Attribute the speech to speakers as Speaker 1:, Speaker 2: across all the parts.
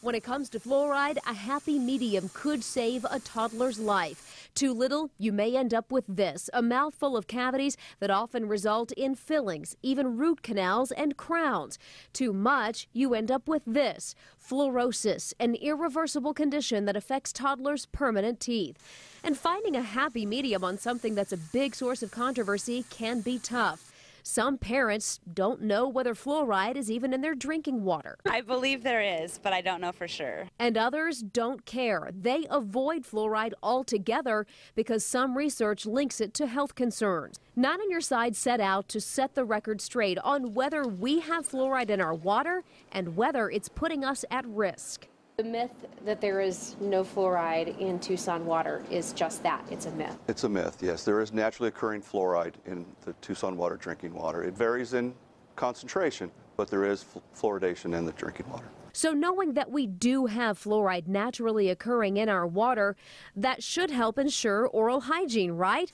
Speaker 1: When it comes to fluoride, a happy medium could save a toddler's life. Too little, you may end up with this, a mouthful of cavities that often result in fillings, even root canals and crowns. Too much, you end up with this, fluorosis, an irreversible condition that affects toddlers' permanent teeth. And finding a happy medium on something that's a big source of controversy can be tough. Some parents don't know whether fluoride is even in their drinking water.
Speaker 2: I believe there is, but I don't know for sure.
Speaker 1: And others don't care. They avoid fluoride altogether because some research links it to health concerns. Not on Your Side set out to set the record straight on whether we have fluoride in our water and whether it's putting us at risk.
Speaker 3: The myth that there is no fluoride in Tucson water is just that. It's a myth.
Speaker 4: It's a myth, yes. There is naturally occurring fluoride in the Tucson water drinking water. It varies in concentration, but there is fluoridation in the drinking water.
Speaker 1: So knowing that we do have fluoride naturally occurring in our water, that should help ensure oral hygiene, right?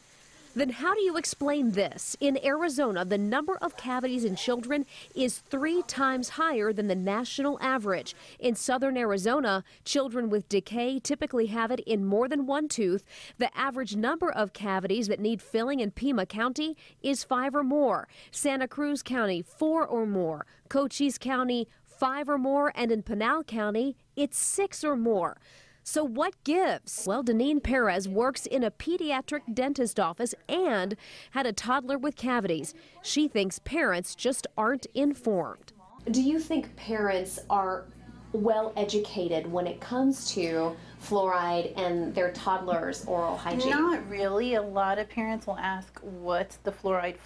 Speaker 1: Then how do you explain this? In Arizona, the number of cavities in children is 3 times higher than the national average. In southern Arizona, children with decay typically have it in more than one tooth. The average number of cavities that need filling in Pima County is 5 or more. Santa Cruz County, 4 or more. Cochise County, 5 or more. And in Pinal County, it's 6 or more. So what gives? Well, Deneen Perez works in a pediatric dentist office and had a toddler with cavities. She thinks parents just aren't informed.
Speaker 3: Do you think parents are well educated when it comes to fluoride and their toddlers' oral hygiene?
Speaker 5: Not really. A lot of parents will ask, what's the fluoride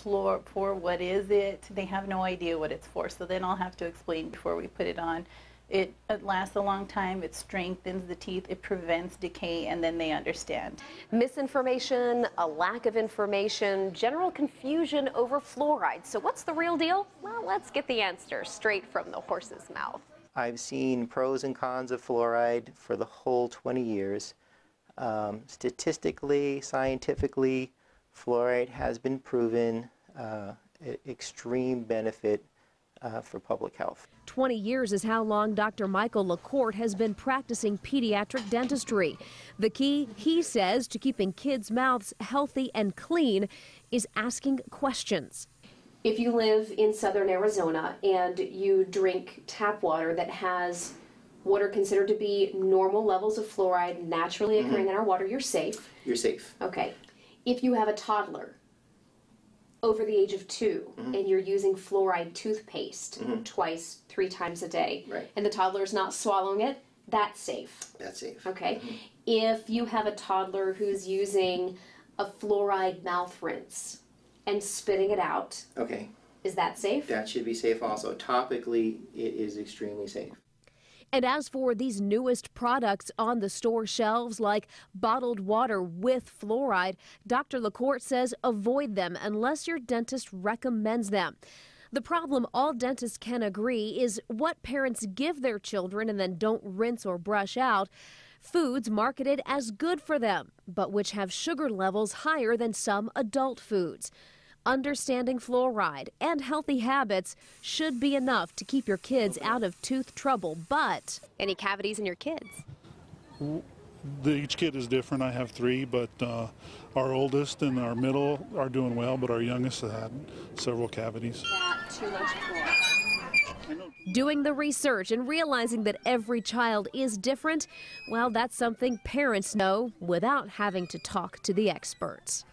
Speaker 5: for? What is it? They have no idea what it's for, so then I'll have to explain before we put it on. It lasts a long time, it strengthens the teeth, it prevents decay, and then they understand.
Speaker 3: Misinformation, a lack of information, general confusion over fluoride. So what's the real deal? Well, let's get the answer straight from the horse's mouth.
Speaker 6: I've seen pros and cons of fluoride for the whole 20 years. Statistically, scientifically, fluoride has been proven extreme benefit for public health.
Speaker 1: 20 years is how long Dr. Michael LaCourte has been practicing pediatric dentistry. The key, he says, to keeping kids' mouths healthy and clean is asking questions.
Speaker 3: If you live in southern Arizona and you drink tap water that has what are considered to be normal levels of fluoride naturally occurring in our water, you're safe.
Speaker 6: You're safe.
Speaker 3: Okay. If you have a toddler over the age of 2 and you're using fluoride toothpaste twice, 3 times a day,
Speaker 6: right,
Speaker 3: and the toddler's not swallowing it, that's safe.
Speaker 6: That's safe.
Speaker 3: Okay. If you have a toddler who's using a fluoride mouth rinse and spitting it out,
Speaker 6: okay,
Speaker 3: is that safe?
Speaker 6: That should be safe also. Topically, it is extremely safe.
Speaker 1: And as for these newest products on the store shelves, like bottled water with fluoride, Dr. LaCourte says avoid them unless your dentist recommends them. The problem all dentists can agree is what parents give their children and then don't rinse or brush out. Foods marketed as good for them, but which have sugar levels higher than some adult foods. Understanding fluoride and healthy habits should be enough to keep your kids out of tooth trouble, but
Speaker 3: Any cavities in your kids?
Speaker 7: Each kid is different. I have 3, but our oldest and our middle are doing well, but our youngest has had several cavities.
Speaker 3: Too much fluoride.
Speaker 1: doing the research and realizing that every child is different, well, that's something parents know without having to talk to the experts.